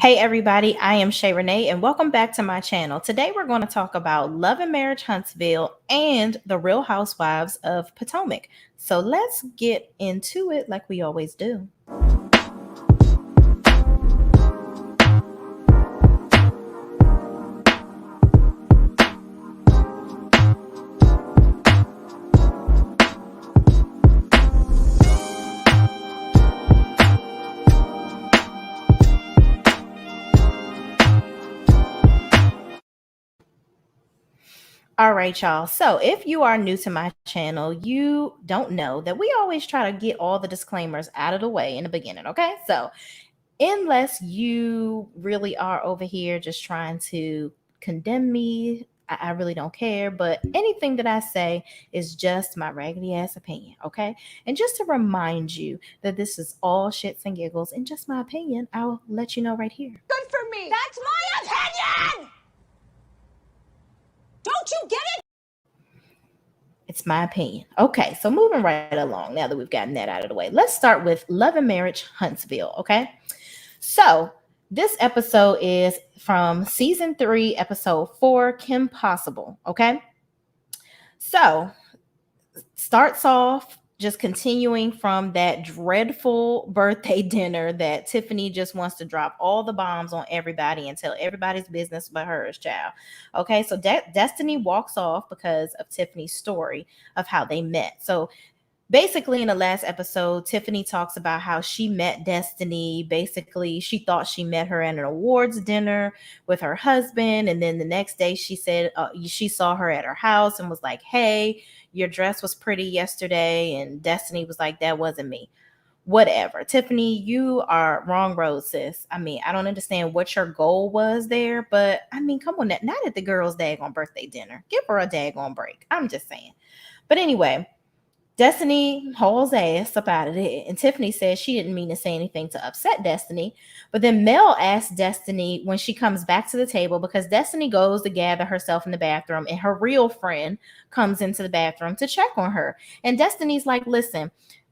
Hey everybody, I am Shay Renee and welcome back to my channel. Today we're going to talk about Love and Marriage Huntsville and the Real Housewives of Potomac. So let's get into it like we always do. All right, y'all. So if you are new to my channel, you don't know that we always try to get all the disclaimers out of the way in the beginning, okay? So unless you really are over here just trying to condemn me, I really don't care. But anything that I say is just my raggedy ass opinion, okay? And just to remind you that this is all shits and giggles and just my opinion, I'll let you know right here. Good for me. That's my opinion. Don't you get it? It's my opinion. Okay, so moving right along now that we've gotten that out of the way, let's start with Love and Marriage Huntsville, okay? So this episode is from season 3, episode 4, Kim Possible, okay? So starts off just continuing from that dreadful birthday dinner that Tiffany just wants to drop all the bombs on everybody and tell everybody's business but hers, child. Okay, so Destiny walks off because of Tiffany's story of how they met. So basically, in the last episode, Tiffany talks about how she met Destiny. Basically, she thought she met her at an awards dinner with her husband. And then the next day, she said she saw her at her house and was like, hey, your dress was pretty yesterday. And Destiny was like, that wasn't me. Whatever. Tiffany, you are wrong road, sis. I mean, I don't understand what your goal was there, but I mean, come on, not at the girl's daggone birthday dinner. Give her a daggone break. I'm just saying. But anyway, Destiny hauls ass up out of it. And Tiffany says she didn't mean to say anything to upset Destiny. But then Mel asks Destiny when she comes back to the table because Destiny goes to gather herself in the bathroom and her real friend comes into the bathroom to check on her. And Destiny's like, listen,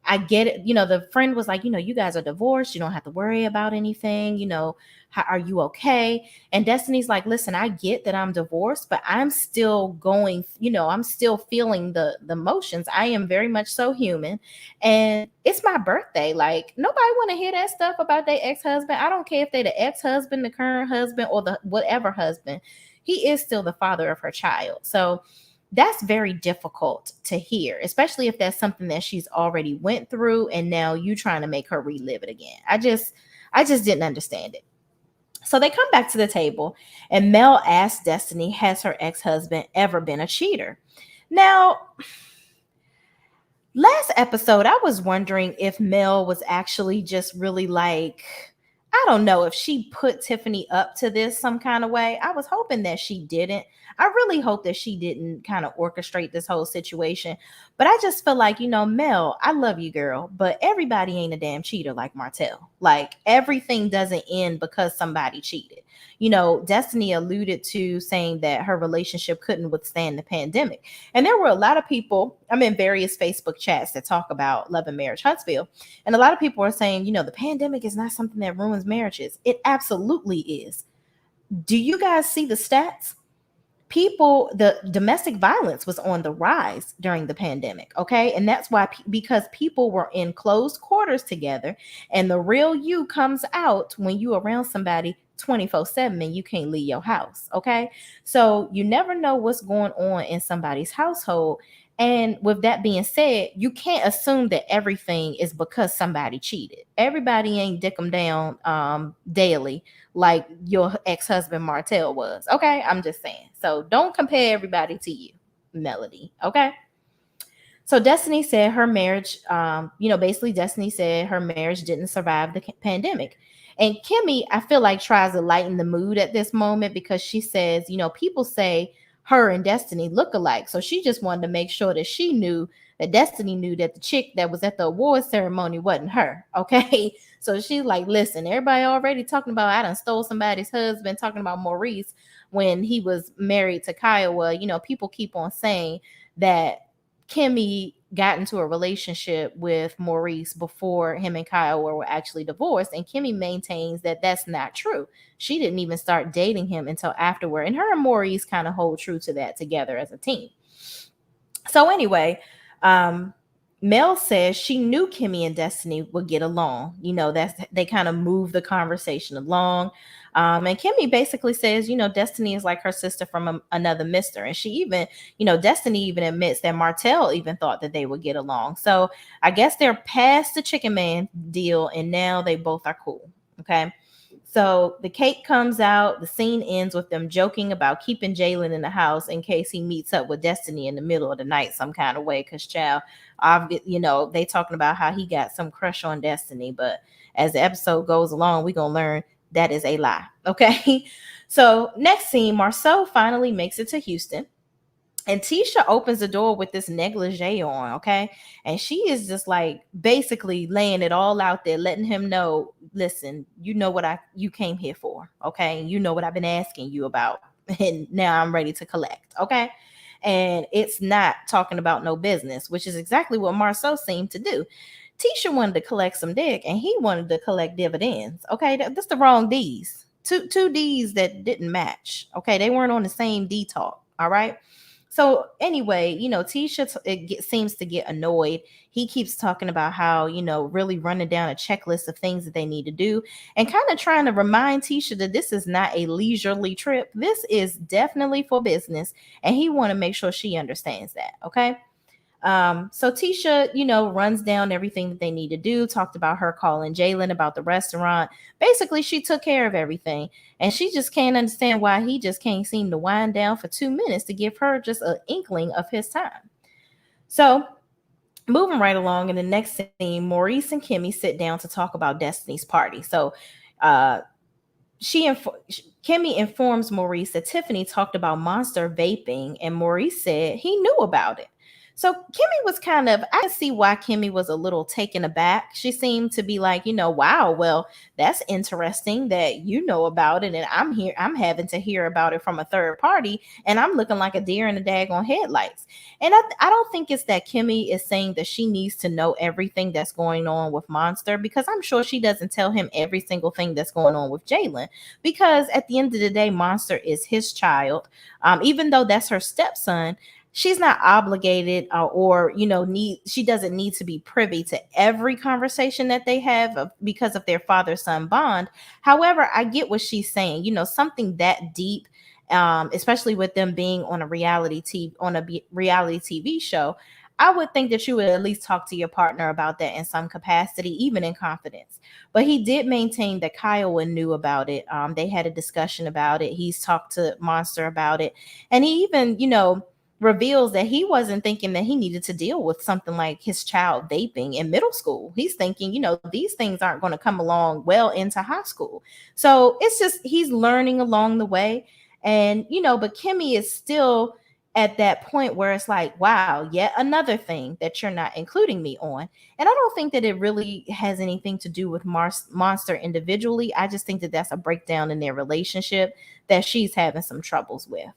I get it. The friend was like, you guys are divorced. You don't have to worry about anything. How, are you okay? And Destiny's like, listen, I get that I'm divorced, but I'm still going, I'm still feeling the emotions. I am very much so human. And it's my birthday. Like, nobody want to hear that stuff about their ex-husband. I don't care if they're the ex-husband, the current husband, or the whatever husband. He is still the father of her child. So that's very difficult to hear, especially if that's something that she's already went through and now you trying to make her relive it again. I just didn't understand it. So they come back to the table and Mel asks Destiny, has her ex-husband ever been a cheater? Now, last episode, I was wondering if Mel was actually just really like, I don't know if she put Tiffany up to this some kind of way. I was hoping that she didn't. I really hope that she didn't kind of orchestrate this whole situation. But I just feel like, Mel, I love you, girl, but everybody ain't a damn cheater like Martell. Like, everything doesn't end because somebody cheated. Destiny alluded to saying that her relationship couldn't withstand the pandemic. And there were a lot of people, I'm in various Facebook chats that talk about Love and Marriage Huntsville. And a lot of people are saying, the pandemic is not something that ruins marriages. It absolutely is. Do you guys see the stats? The domestic violence was on the rise during the pandemic. Okay. And that's why, because people were in closed quarters together and the real you comes out when you around somebody 24/7 and you can't leave your house. Okay. So you never know what's going on in somebody's household. And with that being said, you can't assume that everything is because somebody cheated. Everybody ain't dick them down daily like your ex-husband Martell was. Okay, I'm just saying. So don't compare everybody to you, Melody. Okay. So Destiny said her marriage, basically Destiny said her marriage didn't survive the pandemic. And Kimmy, I feel like, tries to lighten the mood at this moment because she says, people say her and Destiny look alike. So she just wanted to make sure that she knew that Destiny knew that the chick that was at the award ceremony wasn't her. Okay. So she's like, listen, everybody already talking about I done stole somebody's husband, talking about Maurice when he was married to Kiowa. People keep on saying that Kimmy got into a relationship with Maurice before him and Kyle were actually divorced. And Kimmy maintains that that's not true. She didn't even start dating him until afterward. And her and Maurice kind of hold true to that together as a team. So anyway, um, Mel says she knew Kimmy and Destiny would get along. That's they kind of move the conversation along. And Kimmy basically says, Destiny is like her sister from another mister. And she even, Destiny even admits that Martell even thought that they would get along. So I guess they're past the chicken man deal and now they both are cool. Okay. So the cake comes out. The scene ends with them joking about keeping Jalen in the house in case he meets up with Destiny in the middle of the night some kind of way. Because child, they talking about how he got some crush on Destiny, but as the episode goes along, we gonna learn that is a lie. Okay. So next scene, Marceau finally makes it to Houston. And Tisha opens the door with this negligee on, okay? And she is just like basically laying it all out there, letting him know, listen, you know what you came here for, okay? You know what I've been asking you about. And now I'm ready to collect, okay? And it's not talking about no business, which is exactly what Marceau seemed to do. Tisha wanted to collect some dick and he wanted to collect dividends. Okay, that's the wrong D's. Two D's that didn't match. Okay, they weren't on the same D talk. All right. So anyway, Tisha seems to get annoyed. He keeps talking about how, really running down a checklist of things that they need to do and kind of trying to remind Tisha that this is not a leisurely trip. This is definitely for business. And he want to make sure she understands that. Okay. So Tisha, runs down everything that they need to do, talked about her calling Jalen about the restaurant. Basically, she took care of everything. And she just can't understand why he just can't seem to wind down for 2 minutes to give her just an inkling of his time. So moving right along in the next scene, Maurice and Kimmy sit down to talk about Destiny's party. So uh, Kimmy informs Maurice that Tiffany talked about Monster vaping, and Maurice said he knew about it. So Kimmy was I can see why Kimmy was a little taken aback. She seemed to be like, wow, well, that's interesting that you know about it, and I'm having to hear about it from a third party, and I'm looking like a deer in the daggone headlights. And I don't think it's that Kimmy is saying that she needs to know everything that's going on with Monster, because I'm sure she doesn't tell him every single thing that's going on with Jalen, because at the end of the day, Monster is his child. Even though that's her stepson, she's not obligated or she doesn't need to be privy to every conversation that they have because of their father-son bond. However, I get what she's saying. Something that deep, especially with them being on a reality TV show, I would think that you would at least talk to your partner about that in some capacity, even in confidence. But he did maintain that Kyle knew about it. They had a discussion about it. He's talked to Monster about it. And he even, reveals that he wasn't thinking that he needed to deal with something like his child vaping in middle school. He's thinking, these things aren't going to come along well into high school. So it's just he's learning along the way. And, but Kimmy is still at that point where it's like, wow, yet another thing that you're not including me on. And I don't think that it really has anything to do with Monster individually. I just think that that's a breakdown in their relationship that she's having some troubles with.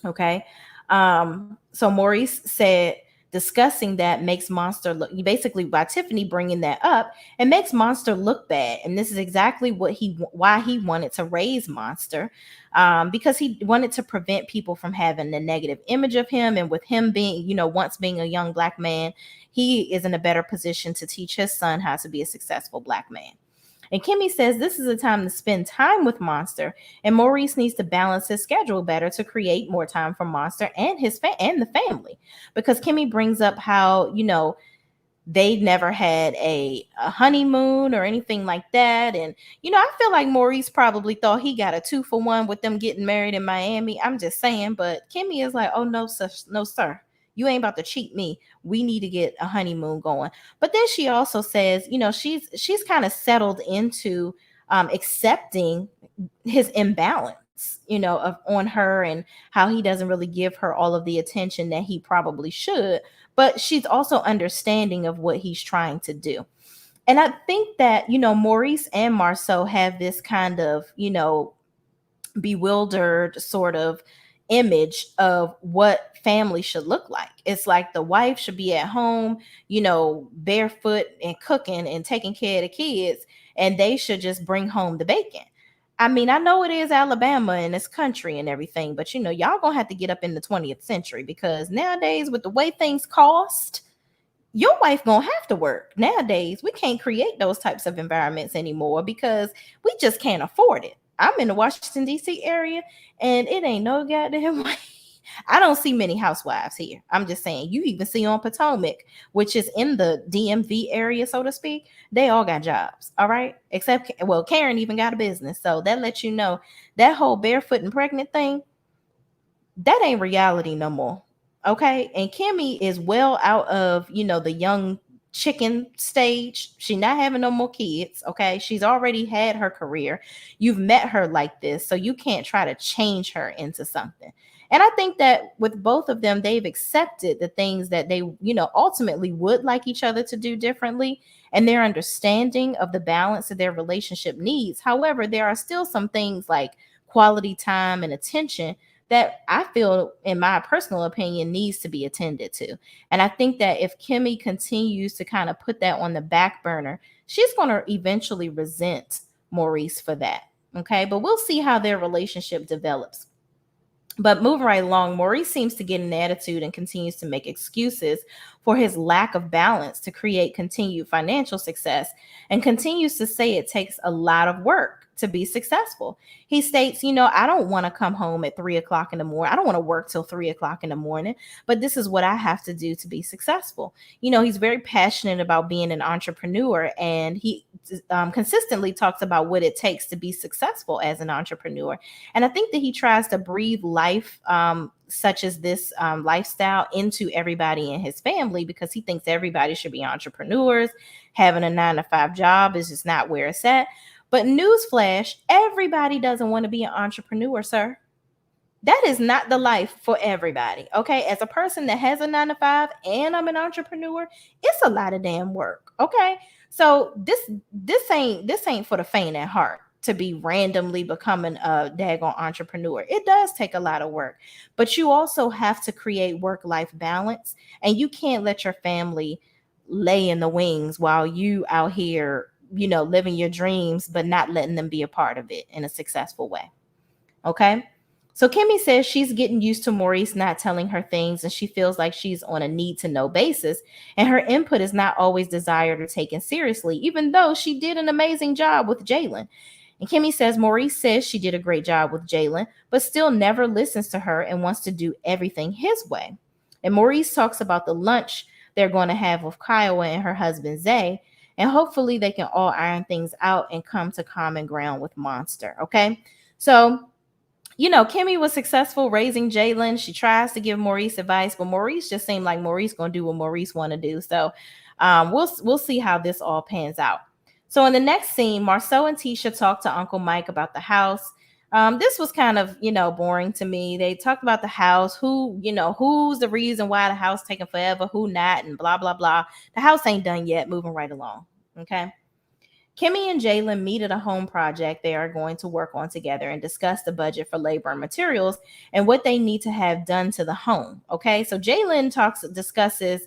Okay. So Maurice said discussing that makes Monster look, basically by Tiffany bringing that up, it makes Monster look bad. And this is exactly why he wanted to raise Monster, because he wanted to prevent people from having a negative image of him. And with him being, once being a young Black man, he is in a better position to teach his son how to be a successful Black man. And Kimmy says this is a time to spend time with Monster, and Maurice needs to balance his schedule better to create more time for Monster and and the family. Because Kimmy brings up how, they never had a honeymoon or anything like that. And, I feel like Maurice probably thought he got a 2-for-1 with them getting married in Miami. I'm just saying. But Kimmy is like, oh, no, sir. You ain't about to cheat me. We need to get a honeymoon going. But then she also says, she's kind of settled into accepting his imbalance, on her, and how he doesn't really give her all of the attention that he probably should. But she's also understanding of what he's trying to do. And I think that, Maurice and Marceau have this kind of, bewildered sort of image of what family should look like. It's like the wife should be at home, barefoot and cooking and taking care of the kids, and they should just bring home the bacon. I mean, I know it is Alabama and it's country and everything, but y'all gonna have to get up in the 20th century, because nowadays, with the way things cost, your wife gonna have to work. Nowadays, we can't create those types of environments anymore because we just can't afford it. I'm in the Washington, D.C. area, and it ain't no goddamn way. I don't see many housewives here. I'm just saying, you even see on Potomac, which is in the DMV area, so to speak, they all got jobs. All right. Except, well, Karen even got a business. So that lets you know that whole barefoot and pregnant thing, that ain't reality no more. Okay. And Kimmy is well out of, the young chicken stage. She not having no more kids. Okay. She's already had her career. You've met her like this, so you can't try to change her into something. And I think that with both of them, they've accepted the things that they, ultimately would like each other to do differently, and their understanding of the balance that their relationship needs. However, there are still some things like quality time and attention that I feel, in my personal opinion, needs to be attended to. And I think that if Kimmy continues to kind of put that on the back burner, she's going to eventually resent Maurice for that. Okay. But we'll see how their relationship develops. But moving right along, Maurice seems to get an attitude and continues to make excuses for his lack of balance to create continued financial success, and continues to say it takes a lot of work to be successful. He states, I don't want to come home at 3 o'clock in the morning. I don't want to work till 3 o'clock in the morning, but this is what I have to do to be successful. He's very passionate about being an entrepreneur, and he consistently talks about what it takes to be successful as an entrepreneur. And I think that he tries to breathe life, such as this lifestyle, into everybody in his family, because he thinks everybody should be entrepreneurs. Having a 9-to-5 job is just not where it's at. But newsflash, everybody doesn't want to be an entrepreneur, sir. That is not the life for everybody. Okay. As a person that has a 9-to-5 and I'm an entrepreneur, it's a lot of damn work. Okay. So this ain't for the faint at heart to be randomly becoming a daggone entrepreneur. It does take a lot of work, but you also have to create work-life balance, and you can't let your family lay in the wings while you out here, living your dreams, but not letting them be a part of it in a successful way. Okay. So Kimmy says she's getting used to Maurice not telling her things, and she feels like she's on a need to know basis, and her input is not always desired or taken seriously, even though she did an amazing job with Jalen. And Kimmy says Maurice says she did a great job with Jalen, but still never listens to her and wants to do everything his way. And Maurice talks about the lunch they're going to have with Kiowa and her husband Zay, and hopefully they can all iron things out and come to common ground with Monster. Okay. So Kimmy was successful raising Jalen. She tries to give Maurice advice, but Maurice just seemed like Maurice gonna do what Maurice want to do. So we'll see how this all pans out. So in the next scene, Marceau and Tisha talk to Uncle Mike about the house. This was kind of boring to me. They talked about the house, who's the reason why the house taking forever, who not, and blah blah blah. The house ain't done yet. Moving right along. Okay. Kimmy and Jalen meet at a home project they are going to work on together and discuss the budget for labor and materials and what they need to have done to the home. Okay, so Jalen discusses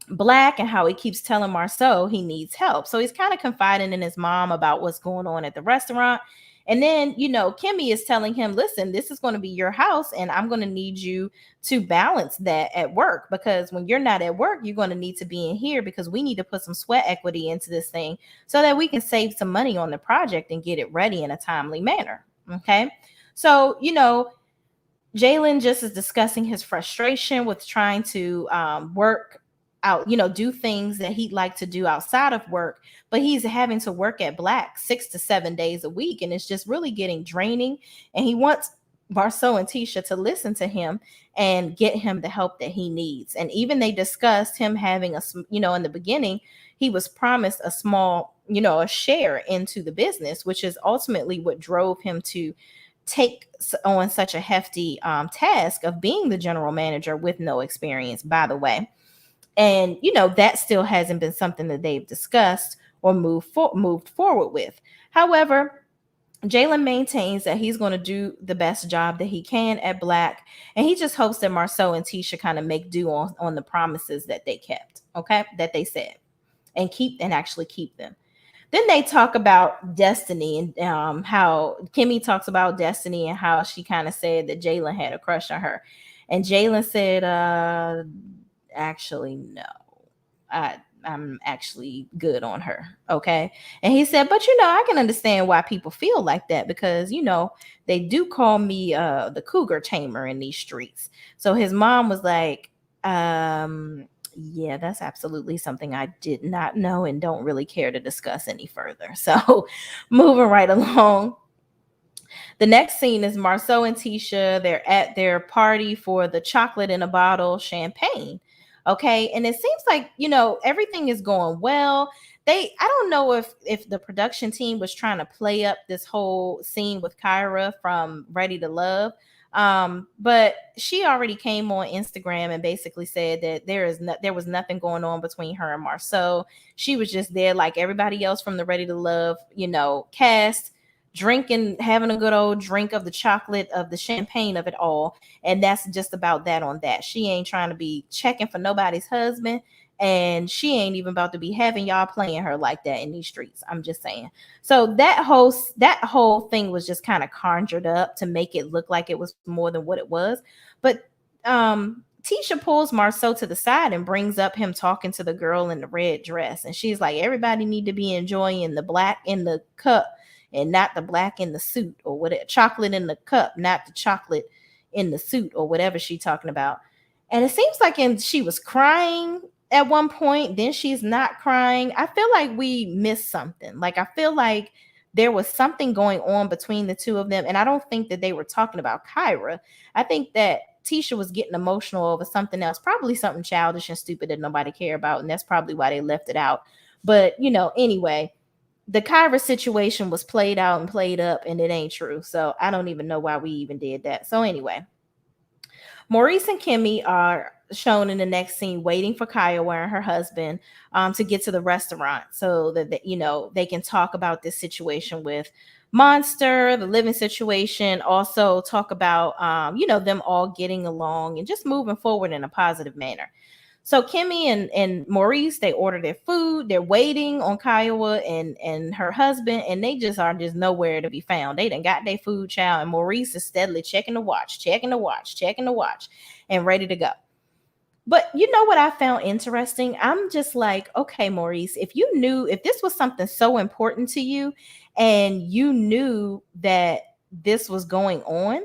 Black and how he keeps telling Marceau he needs help. So he's kind of confiding in his mom about what's going on at the restaurant. And then, Kimmy is telling him, listen, this is going to be your house, and I'm going to need you to balance that at work, because when you're not at work, you're going to need to be in here, because we need to put some sweat equity into this thing so that we can save some money on the project and get it ready in a timely manner. Okay. So, Jalen just is discussing his frustration with trying to work out, do things that he'd like to do outside of work, but he's having to work at Black 6 to 7 days a week, and it's just really getting draining. And he wants Marceau and Tisha to listen to him and get him the help that he needs. And even they discussed him having in the beginning, he was promised a small, a share into the business, which is ultimately what drove him to take on such a hefty task of being the general manager with no experience, by the way. And, that still hasn't been something that they've discussed or moved forward with. However, Jalen maintains that he's going to do the best job that he can at Black, and he just hopes that Marceau and Tisha kind of make do on the promises that they kept, okay, that they said, and actually keep them. Then they talk about Destiny and how Kimmy talks about Destiny and how she kind of said that Jalen had a crush on her, and Jalen said, actually no, I'm actually good on her. Okay. And he said, but I can understand why people feel like that because, they do call me the cougar tamer in these streets. So his mom was like, yeah, that's absolutely something I did not know and don't really care to discuss any further. So moving right along. The next scene is Marceau and Tisha. They're at their party for the chocolate in a bottle champagne. Okay. And it seems like, everything is going well. I don't know if the production team was trying to play up this whole scene with Kyra from Ready to Love. But she already came on Instagram and basically said that there was nothing going on between her and Marceau. She was just there like everybody else from the Ready to Love, cast, drinking, having a good old drink of the chocolate, of the champagne, of it all. And that's just about that on that. She ain't trying to be checking for nobody's husband. And she ain't even about to be having y'all playing her like that in these streets. I'm just saying. So that whole thing was just kind of conjured up to make it look like it was more than what it was. But Tisha pulls Marceau to the side and brings up him talking to the girl in the red dress. And she's like, everybody need to be enjoying the black in the cup and not the black in the suit, or whatever, chocolate in the cup, not the chocolate in the suit, or whatever she's talking about. And it seems like she was crying at one point, then she's not crying. I feel like we missed something. Like I feel like there was something going on between the two of them, and I don't think that they were talking about Kyra. I think that Tisha was getting emotional over something else, probably something childish and stupid that nobody cared about, and that's probably why they left it out. But anyway, the Kyra situation was played out and played up, and it ain't true. So I don't even know why we even did that. So anyway, Maurice and Kimmy are shown in the next scene waiting for Kiowa and her husband to get to the restaurant so that they can talk about this situation with Monster, the living situation, also talk about them all getting along and just moving forward in a positive manner. So Kimmy and Maurice, they order their food. They're waiting on Kiowa and her husband, and they just are just nowhere to be found. They done got their food, child, and Maurice is steadily checking the watch, and ready to go. But you know what I found interesting? I'm just like, okay, Maurice, if this was something so important to you and you knew that this was going on,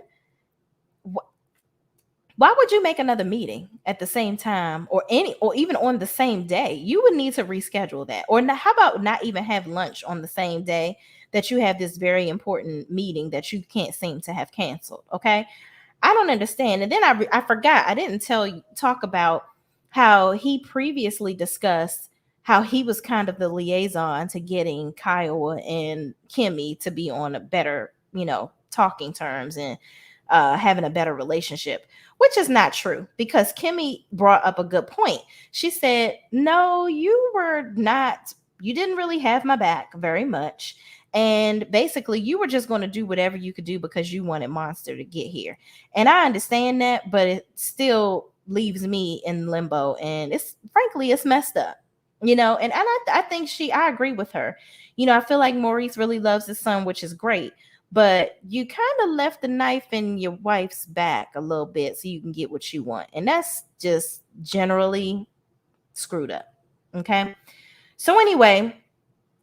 why would you make another meeting at the same time or even on the same day? You would need to reschedule that. Or how about not even have lunch on the same day that you have this very important meeting that you can't seem to have canceled? Okay. I don't understand. And then I forgot, I didn't talk about how he previously discussed how he was kind of the liaison to getting Kiowa and Kimmy to be on a better, talking terms and having a better relationship, which is not true because Kimmy brought up a good point. She said, no, you didn't really have my back very much. And basically, you were just going to do whatever you could do because you wanted Monster to get here. And I understand that, but it still leaves me in limbo. And it's messed up, and I think I agree with her. I feel like Maurice really loves his son, which is great. But you kind of left the knife in your wife's back a little bit so you can get what you want. And that's just generally screwed up. Okay. So anyway,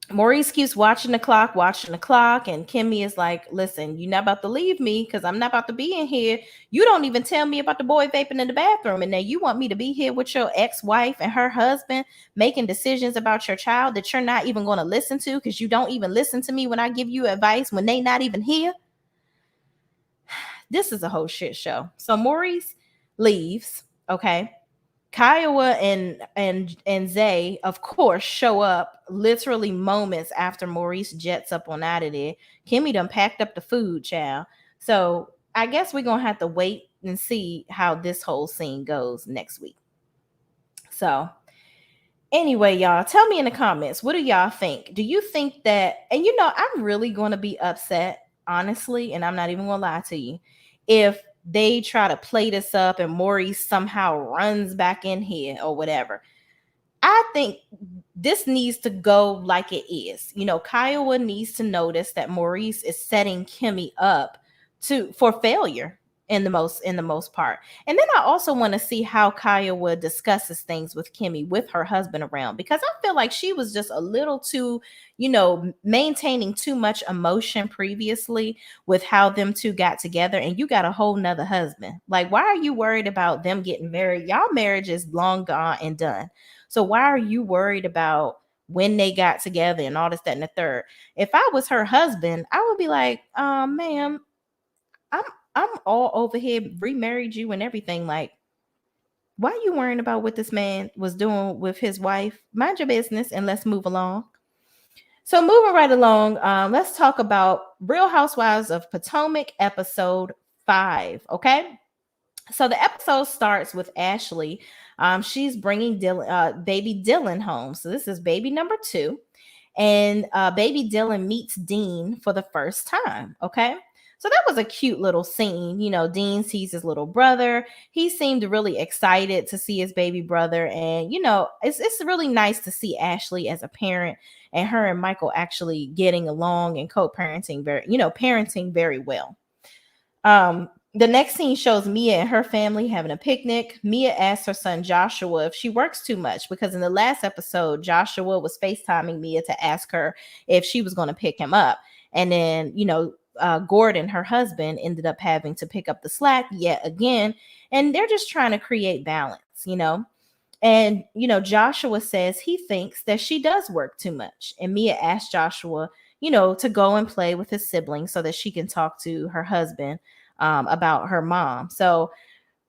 Maurice keeps watching the clock, and Kimmy is like, listen, you're not about to leave me because I'm not about to be in here. You don't even tell me about the boy vaping in the bathroom. And now you want me to be here with your ex-wife and her husband making decisions about your child that you're not even going to listen to because you don't even listen to me when I give you advice when they not even here. This is a whole shit show. So Maurice leaves, okay? Kiowa and Zay, of course, show up literally moments after Maurice jets up on out of there. Kimmy done packed up the food, child. So I guess we're gonna have to wait and see how this whole scene goes next week. So Anyway, y'all, tell me in the comments, what do y'all think? Do you think that, and I'm really going to be upset, honestly, and I'm not even going to lie to you, if they try to play this up and Maurice somehow runs back in here or whatever. I think this needs to go like it is. Kiowa needs to notice that Maurice is setting Kimmy up for failure in the most part. And then I also want to see how Kiowa discusses things with Kimmy with her husband around, because I feel like she was just a little too, maintaining too much emotion previously with how them two got together, and you got a whole nother husband. Like, why are you worried about them getting married? Y'all marriage is long gone and done. So why are you worried about when they got together and all this, that, and the third? If I was her husband, I would be like, ma'am, I'm I'm all over here, remarried you and everything. Like, why are you worrying about what this man was doing with his wife? Mind your business and let's move along. So moving right along, let's talk about Real Housewives of Potomac episode 5. Okay. So the episode starts with Ashley. She's bringing baby Dylan home. So this is baby number 2. And baby Dylan meets Dean for the first time. Okay. So that was a cute little scene. Dean sees his little brother. He seemed really excited to see his baby brother. And, it's really nice to see Ashley as a parent and her and Michael actually getting along and co-parenting parenting very well. The next scene shows Mia and her family having a picnic. Mia asks her son Joshua if she works too much, because in the last episode, Joshua was FaceTiming Mia to ask her if she was going to pick him up. And then, Gordon, her husband, ended up having to pick up the slack yet again. And they're just trying to create balance. And, Joshua says he thinks that she does work too much. And Mia asked Joshua, to go and play with his siblings so that she can talk to her husband about her mom. So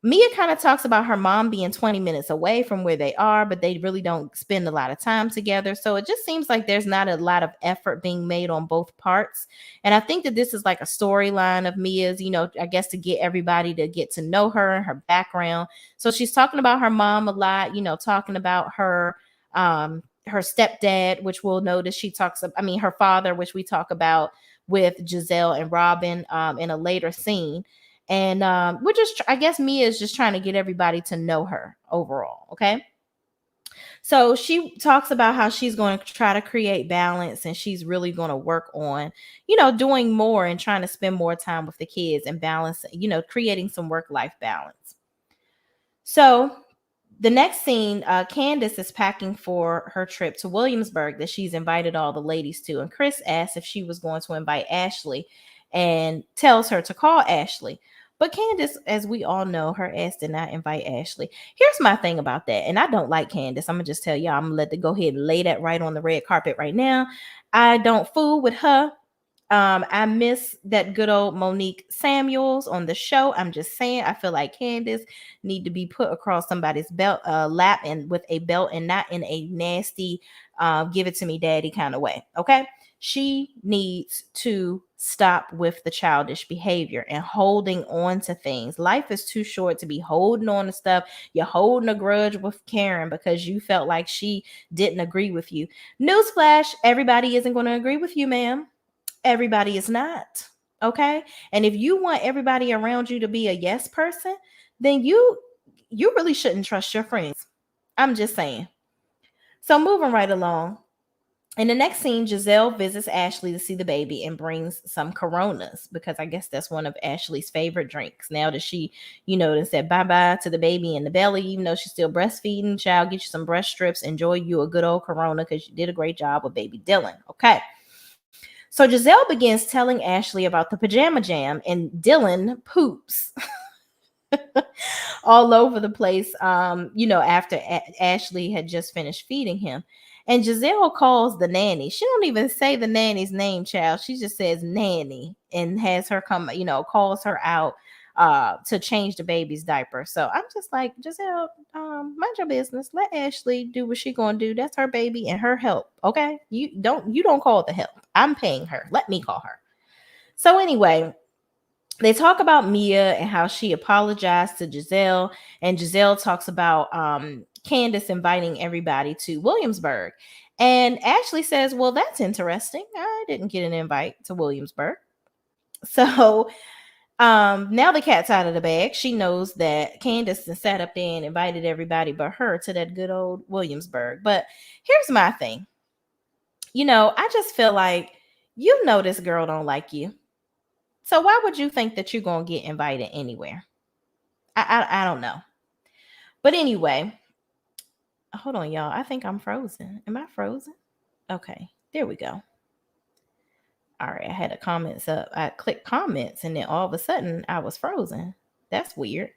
Mia kind of talks about her mom being 20 minutes away from where they are, but they really don't spend a lot of time together. So it just seems like there's not a lot of effort being made on both parts. And I think that this is like a storyline of Mia's, I guess, to get everybody to get to know her and her background. So she's talking about her mom a lot, talking about her stepdad, which we'll notice her father, which we talk about with Giselle and Robin in a later scene. And we're just, I guess Mia is just trying to get everybody to know her overall. Okay. So she talks about how she's going to try to create balance, and she's really going to work on, doing more and trying to spend more time with the kids and balance, creating some work-life balance. So the next scene, Candace is packing for her trip to Williamsburg that she's invited all the ladies to. And Chris asks if she was going to invite Ashley and tells her to call Ashley. But Candace, as we all know, her ass did not invite Ashley. Here's my thing about that. And I don't like Candace. I'm going to just tell y'all, I'm going to let her go ahead and lay that right on the red carpet right now. I don't fool with her. I miss that good old Monique Samuels on the show. I'm just saying, I feel like Candace need to be put across somebody's belt lap and with a belt, and not in a nasty give it to me daddy kind of way. Okay. She needs to stop with the childish behavior and holding on to things. Life is too short to be holding on to stuff. You're holding a grudge with Karen because you felt like she didn't agree with you. Newsflash, everybody isn't going to agree with you, ma'am. Everybody is not. Okay. And if you want everybody around you to be a yes person, then you really shouldn't trust your friends. I'm just saying. So moving right along. In the next scene, Giselle visits Ashley to see the baby and brings some Coronas, because I guess that's one of Ashley's favorite drinks. Now that she, done said bye-bye to the baby in the belly, even though she's still breastfeeding, child, get you some breast strips, enjoy you a good old Corona, because you did a great job with baby Dylan. Okay. So Giselle begins telling Ashley about the pajama jam, and Dylan poops all over the place, after Ashley had just finished feeding him. And Giselle calls the nanny. She don't even say the nanny's name, child. She just says nanny and has her come, calls her out to change the baby's diaper. So I'm just like, Giselle, mind your business. Let Ashley do what she gonna do. That's her baby and her help. Okay. You don't call the help. I'm paying her. Let me call her. So anyway, they talk about Mia and how she apologized to Giselle, and Giselle talks about Candace inviting everybody to Williamsburg. And Ashley says, well, that's interesting. I didn't get an invite to Williamsburg. So now the cat's out of the bag. She knows that Candace sat up there and invited everybody but her to that good old Williamsburg. But here's my thing. I just feel like this girl don't like you. So why would you think that you're gonna get invited anywhere? I don't know. But anyway, hold on, y'all. I think I'm frozen. Am I frozen? Okay, there we go. All right, I had the comments up. I clicked comments and then all of a sudden I was frozen. That's weird.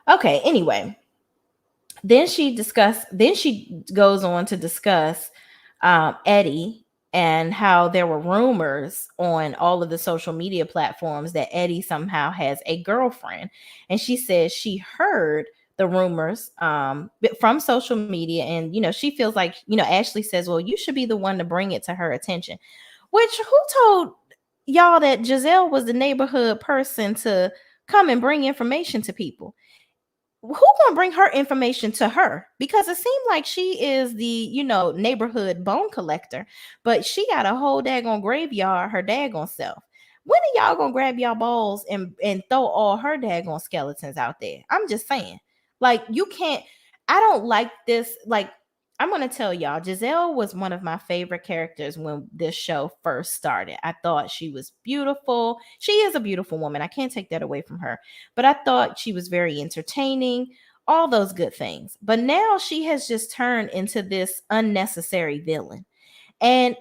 Okay, anyway. Then she goes on to discuss Eddie and how there were rumors on all of the social media platforms that Eddie somehow has a girlfriend. And she says she heard the rumors from social media. And, she feels like, Ashley says, well, you should be the one to bring it to her attention. Which, who told y'all that Giselle was the neighborhood person to come and bring information to people? Who gonna bring her information to her? Because it seemed like she is the neighborhood bone collector, but she got a whole daggone graveyard her daggone self. When are y'all gonna grab y'all balls and throw all her daggone skeletons out there? I'm just saying, like, you can't. I don't like this. Like, I'm gonna tell y'all, Giselle was one of my favorite characters when this show first started. I thought she was beautiful. She is a beautiful woman. I can't take that away from her. But I thought she was very entertaining, all those good things. But now she has just turned into this unnecessary villain. And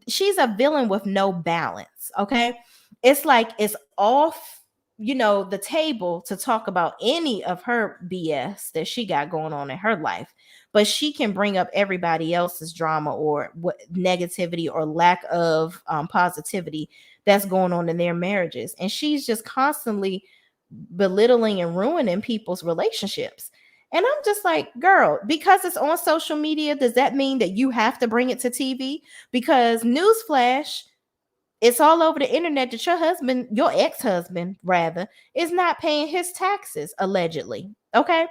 she's a villain with no balance. Okay. It's like it's off, the table to talk about any of her BS that she got going on in her life. But she can bring up everybody else's drama or negativity or lack of positivity that's going on in their marriages. And she's just constantly belittling and ruining people's relationships. And I'm just like, girl, because it's on social media, does that mean that you have to bring it to TV? Because newsflash, it's all over the internet that your ex-husband rather, is not paying his taxes, allegedly. Okay.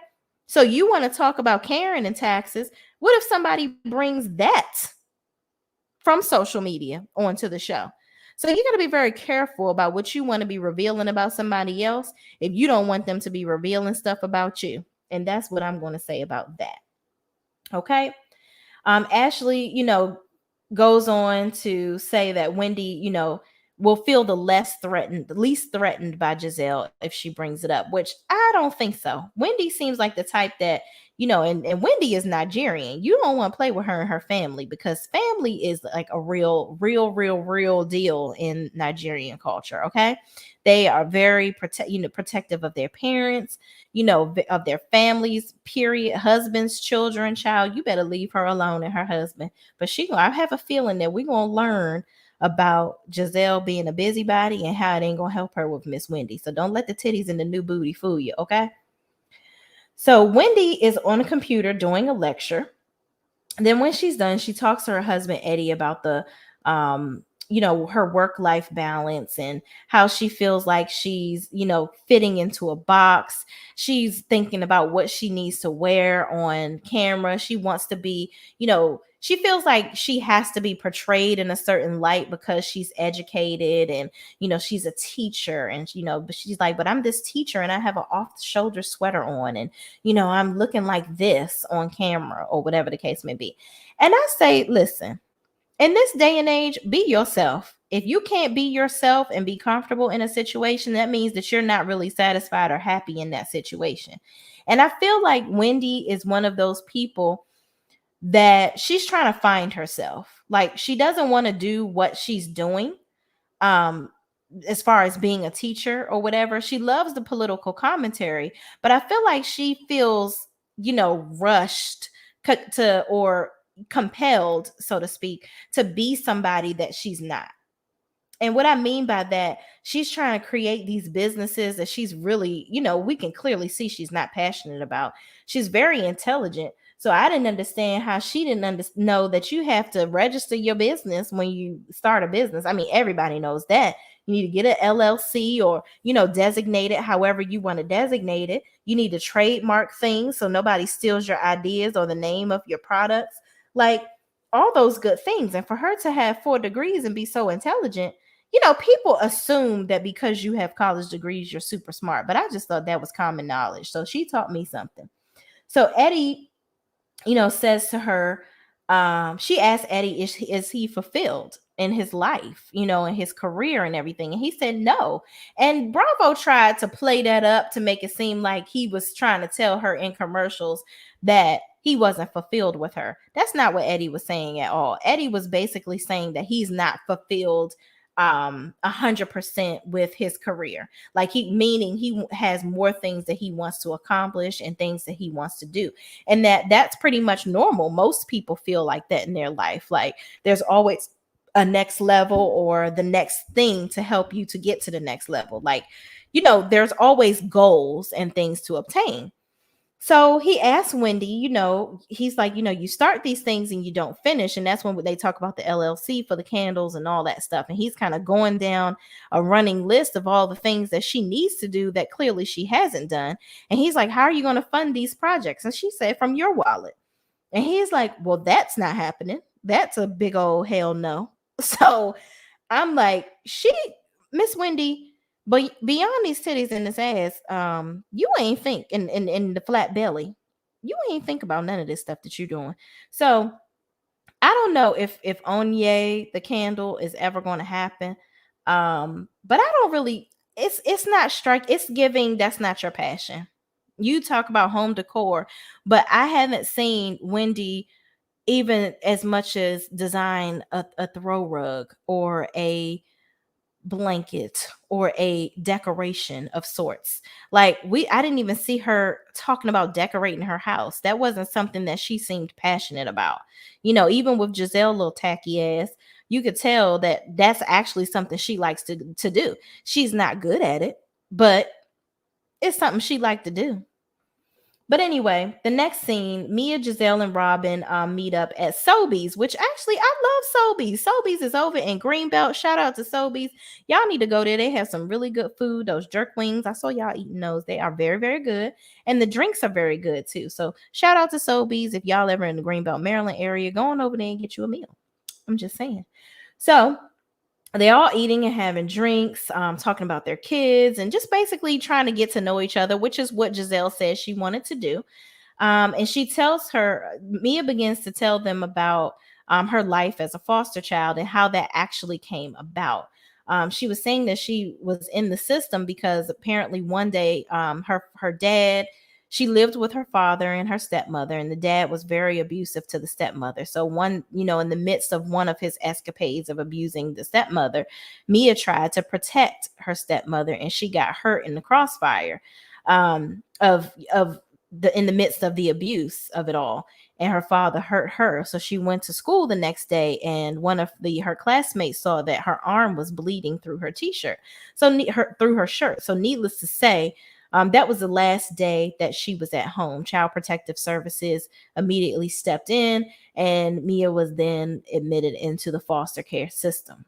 So you want to talk about Karen and taxes. What if somebody brings that from social media onto the show? So you got to be very careful about what you want to be revealing about somebody else if you don't want them to be revealing stuff about you. And that's what I'm going to say about that. Okay. Ashley, goes on to say that Wendy, will feel the least threatened by Giselle if she brings it up, which I don't think so. Wendy seems like the type that, and Wendy is Nigerian. You don't want to play with her and her family because family is like a real deal in Nigerian culture. Okay. They are very protective of their parents, of their families, period, husbands, children, child. You better leave her alone and her husband. But I have a feeling that we're going to learn about Giselle being a busybody and how it ain't going to help her with Miss Wendy. So don't let the titties and the new booty fool you. Okay. So Wendy is on a computer doing a lecture. Then when she's done, she talks to her husband, Eddie, about the, her work-life balance and how she feels like she's, fitting into a box. She's thinking about what she needs to wear on camera. She wants to be, she feels like she has to be portrayed in a certain light because she's educated and, she's a teacher and, but she's like, but I'm this teacher and I have an off-the-shoulder sweater on and, I'm looking like this on camera or whatever the case may be. And I say, listen, in this day and age, be yourself. If you can't be yourself and be comfortable in a situation, that means that you're not really satisfied or happy in that situation. And I feel like Wendy is one of those people that she's trying to find herself. Like she doesn't want to do what she's doing. As far as being a teacher or whatever, she loves the political commentary, but I feel like she feels, rushed to or compelled, so to speak, to be somebody that she's not. And what I mean by that, she's trying to create these businesses that she's really, we can clearly see she's not passionate about. She's very intelligent, So I didn't understand how she didn't know that you have to register your business when you start a business. I mean, everybody knows that. You need to get an LLC, or, designate it however you want to designate it. You need to trademark things so nobody steals your ideas or the name of your products. Like, all those good things. And for her to have 4 degrees and be so intelligent, people assume that because you have college degrees, you're super smart. But I just thought that was common knowledge. So she taught me something. So Eddie, says to her, she asked Eddie, is he fulfilled in his life, in his career and everything? And he said no. And Bravo tried to play that up to make it seem like he was trying to tell her in commercials that he wasn't fulfilled with her. That's not what Eddie was saying at all. Eddie was basically saying that he's not fulfilled 100% with his career. Like, meaning he has more things that he wants to accomplish and things that he wants to do. And that's pretty much normal. Most people feel like that in their life. Like, there's always a next level or the next thing to help you to get to the next level. Like, there's always goals and things to obtain. So he asked Wendy, he's like, you start these things and you don't finish. And that's when they talk about the LLC for the candles and all that stuff. And he's kind of going down a running list of all the things that she needs to do that clearly she hasn't done. And he's like, how are you going to fund these projects? And she said, from your wallet. And he's like, well, that's not happening. That's a big old hell no. So I'm like, Miss Wendy, but beyond these titties and this ass, you ain't think in the flat belly. You ain't think about none of this stuff that you're doing. So I don't know if Onye the candle is ever going to happen. But I don't really. It's not strike. It's giving. That's not your passion. You talk about home decor, but I haven't seen Wendy even as much as design a throw rug or a blanket or a decoration of sorts. Like, I didn't even see her talking about decorating her house. That wasn't something that she seemed passionate about. Even with Giselle little tacky ass, you could tell that that's actually something she likes to do. She's not good at it, but it's something she liked to do. But anyway, the next scene, Mia, Giselle, and Robin meet up at Sobeys, which actually I love Sobeys. Sobeys is over in Greenbelt. Shout out to Sobeys. Y'all need to go there. They have some really good food. Those jerk wings, I saw y'all eating those. They are very, very good. And the drinks are very good too. So shout out to Sobeys. If y'all ever in the Greenbelt, Maryland area, go on over there and get you a meal. I'm just saying. So they're all eating and having drinks, talking about their kids and just basically trying to get to know each other, which is what Giselle says she wanted to do. And she tells Mia begins to tell them about her life as a foster child and how that actually came about. She was saying that she was in the system because apparently one day her dad, she lived with her father and her stepmother, and the dad was very abusive to the stepmother. So in the midst of one of his escapades of abusing the stepmother, Mia tried to protect her stepmother, and she got hurt in the crossfire in the midst of the abuse of it all. And her father hurt her. So she went to school the next day, and one of her classmates saw that her arm was bleeding through her t-shirt. Through her shirt. So needless to say, that was the last day that she was at home. Child Protective Services immediately stepped in, and Mia was then admitted into the foster care system.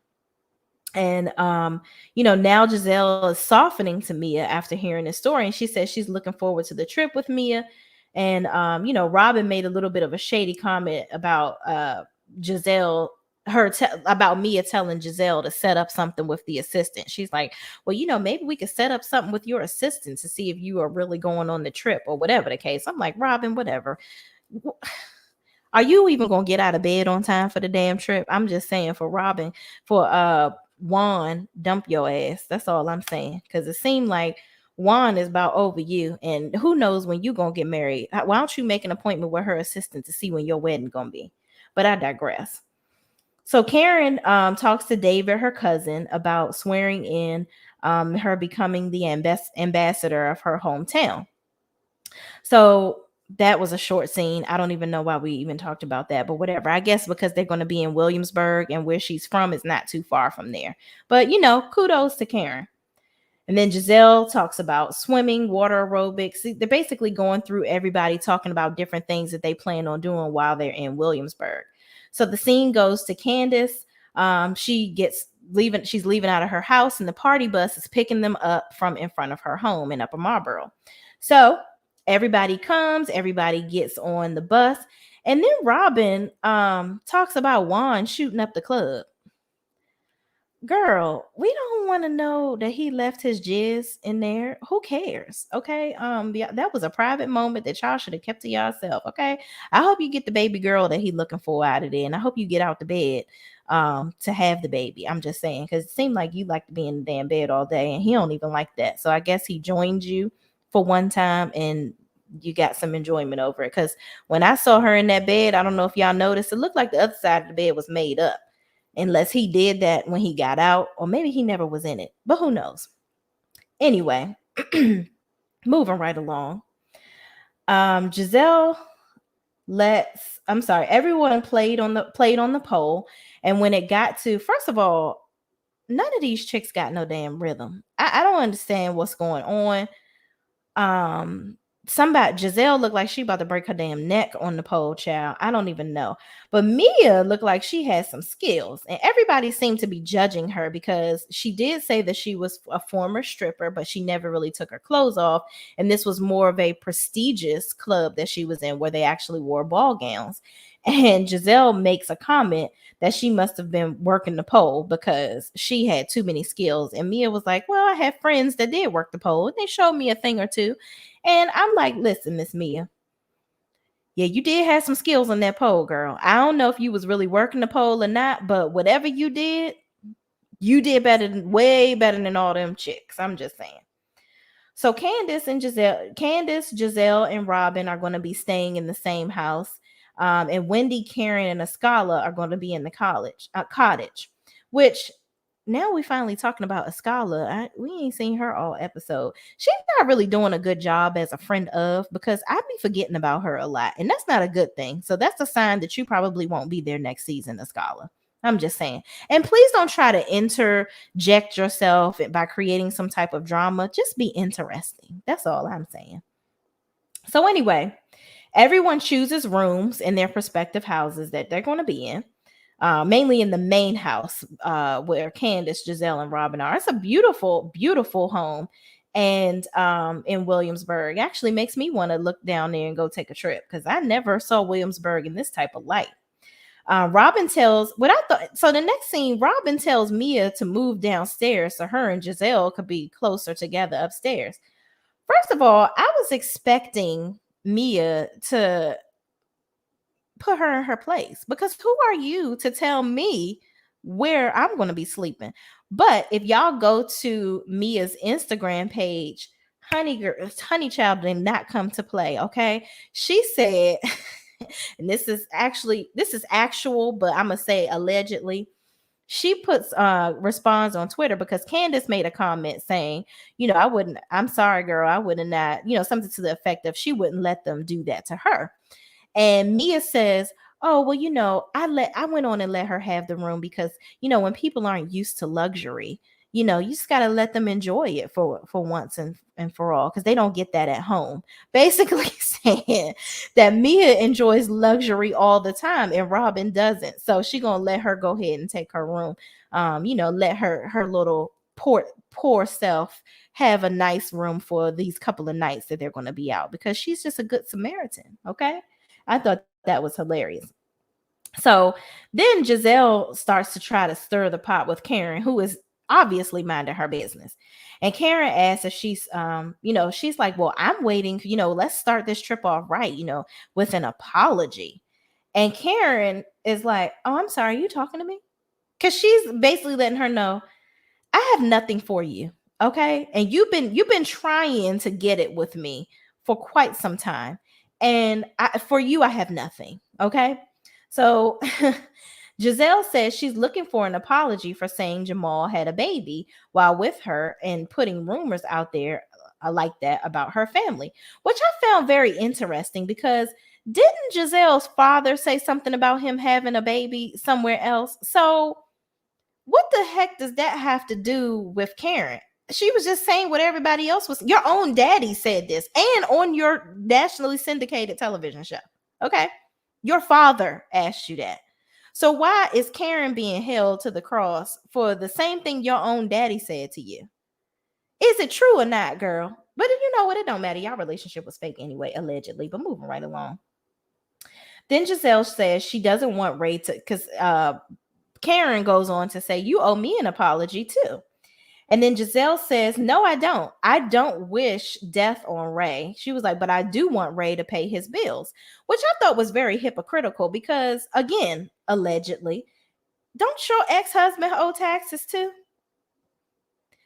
And, now Giselle is softening to Mia after hearing this story. And she says she's looking forward to the trip with Mia. And, Robin made a little bit of a shady comment about Giselle, about Mia telling Giselle to set up something with the assistant. She's like, well, maybe we could set up something with your assistant to see if you are really going on the trip or whatever the case. I'm like, Robin, whatever. Are you even going to get out of bed on time for the damn trip? I'm just saying, for Robin, for Juan, dump your ass. That's all I'm saying. Because it seemed like Juan is about over you, and who knows when you gonna get married. Why don't you make an appointment with her assistant to see when your wedding gonna be? But I digress. So Karen talks to David, her cousin, about swearing in her becoming the ambassador of her hometown. So that was a short scene. I don't even know why we even talked about that, but whatever. I guess because they're going to be in Williamsburg, and where she's from is not too far from there. But, kudos to Karen. And then Giselle talks about swimming, water aerobics. They're basically going through everybody talking about different things that they plan on doing while they're in Williamsburg. So the scene goes to Candace. She gets leaving. She's leaving out of her house, and the party bus is picking them up from in front of her home in Upper Marlboro. So everybody comes. Everybody gets on the bus, and then Robin talks about Juan shooting up the club. Girl, we don't want to know that he left his jizz in there. Who cares? Okay. Yeah, that was a private moment that y'all should have kept to yourself. Okay. I hope you get the baby girl that he looking for out of there. And I hope you get out the bed to have the baby. I'm just saying, because it seemed like you like to be in the damn bed all day and he don't even like that. So I guess he joined you for one time and you got some enjoyment over it. Because when I saw her in that bed, I don't know if y'all noticed, it looked like the other side of the bed was made up, unless he did that when he got out, or maybe he never was in it, but who knows. Anyway, moving right along. Giselle everyone played on the pole, and when it got to, first of all, none of these chicks got no damn rhythm. I don't understand what's going on. Somebody, Giselle looked like she about to break her damn neck on the pole, child. I don't even know. But Mia looked like she had some skills, and everybody seemed to be judging her because she did say that she was a former stripper, but she never really took her clothes off. And this was more of a prestigious club that she was in where they actually wore ball gowns. And Giselle makes a comment that she must have been working the pole because she had too many skills. And Mia was like, well, I had friends that did work the pole. They showed me a thing or two. And I'm like, listen, Miss Mia, yeah, you did have some skills on that pole, girl. I don't know if you was really working the pole or not, but whatever you did way better than all them chicks. I'm just saying. So Candace, Giselle, and Robin are going to be staying in the same house. And Wendy, Karen, and Escala are going to be in the cottage, which now we finally talking about Escala. We ain't seen her all episode. She's not really doing a good job as a friend of, because I be forgetting about her a lot, and that's not a good thing. So that's a sign that you probably won't be there next season, Escala. I'm just saying. And please don't try to interject yourself by creating some type of drama. Just be interesting. That's all I'm saying. So anyway, everyone chooses rooms in their respective houses that they're going to be in. Mainly in the main house where Candace, Giselle, and Robin are. It's a beautiful, beautiful home. And in Williamsburg, actually makes me want to look down there and go take a trip, because I never saw Williamsburg in this type of light. Robin tells what I thought. So the next scene, Robin tells Mia to move downstairs so her and Giselle could be closer together upstairs. First of all, I was expecting Mia to put her in her place, because who are you to tell me where I'm going to be sleeping? But if y'all go to Mia's Instagram page, honey child did not come to play. Okay. She said, and this is actual, but I'm gonna say allegedly. She puts responds on Twitter because Candace made a comment saying, I'm sorry, girl, I would have not, something to the effect of she wouldn't let them do that to her. And Mia says, oh, well, I went on and let her have the room because, when people aren't used to luxury, you just got to let them enjoy it for once and for all, because they don't get that at home. Basically saying that Mia enjoys luxury all the time and Robin doesn't. So she going to let her go ahead and take her room. Let her little poor self have a nice room for these couple of nights that they're going to be out, because she's just a good Samaritan. Okay. I thought that was hilarious. So then Giselle starts to try to stir the pot with Karen, who is obviously minding her business. And Karen asks if she's, she's like, well, I'm waiting, let's start this trip off right, with an apology. And Karen is like, oh, I'm sorry, you talking to me? Because she's basically letting her know, I have nothing for you. Okay. And you've been trying to get it with me for quite some time. And for you, I have nothing. Okay. So Giselle says she's looking for an apology for saying Jamal had a baby while with her and putting rumors out there like that about her family, which I found very interesting, because didn't Giselle's father say something about him having a baby somewhere else? So what the heck does that have to do with Karen? She was just saying what everybody else was. Your own daddy said this, and on your nationally syndicated television show. Okay. Your father asked you that. So why is Karen being held to the cross for the same thing your own daddy said to you? Is it true or not, girl? But you know what? It don't matter. Y'all relationship was fake anyway, allegedly. But moving right along. Then Giselle says she doesn't want Ray to, because Karen goes on to say, you owe me an apology too. And then Giselle says, no, I don't. I don't wish death on Ray. She was like, but I do want Ray to pay his bills, which I thought was very hypocritical because, again, allegedly, don't your ex-husband owe taxes too?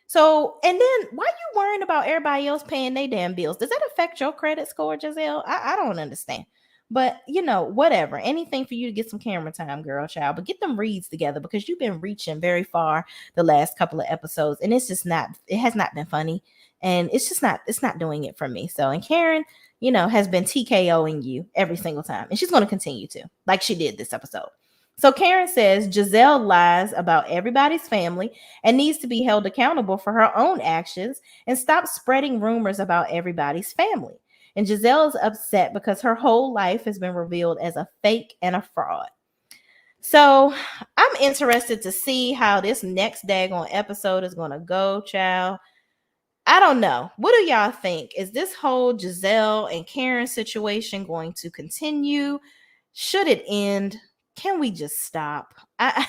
So, and then why you worrying about everybody else paying their damn bills? Does that affect your credit score, Giselle? I don't understand. But, you know, whatever. Anything for you to get some camera time, girl, child. But get them reads together because you've been reaching very far the last couple of episodes. And it's just not, it has not been funny. And it's not doing it for me. So, and Karen, you know, has been TKOing you every single time. And she's going to continue to, like she did this episode. So Karen says Giselle lies about everybody's family and needs to be held accountable for her own actions and stop spreading rumors about everybody's family. And Giselle is upset because her whole life has been revealed as a fake and a fraud. So I'm interested to see how this next daggone episode is going to go, child. I don't know. What do y'all think? Is this whole Giselle and Karen situation going to continue? Should it end? Can we just stop? I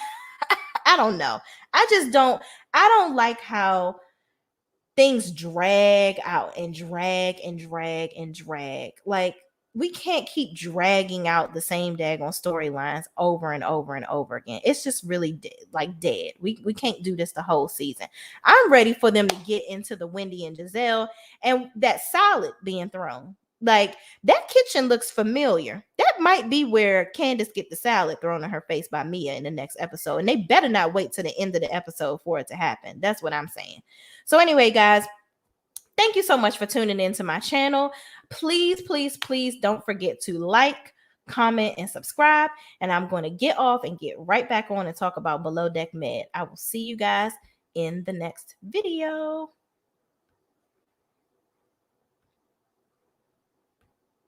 don't know. I don't like how things drag out and drag and drag and drag. Like, we can't keep dragging out the same daggone storylines over and over and over again. It's just really dead. We can't do this the whole season. I'm ready for them to get into the Wendy and Giselle and that salad being thrown. Like, that kitchen looks familiar. That might be where Candace get the salad thrown in her face by Mia in the next episode. And they better not wait to the end of the episode for it to happen. That's what I'm saying. So anyway, guys, thank you so much for tuning into my channel. Please, please, please don't forget to like, comment, and subscribe. And I'm going to get off and get right back on and talk about Below Deck Med. I will see you guys in the next video.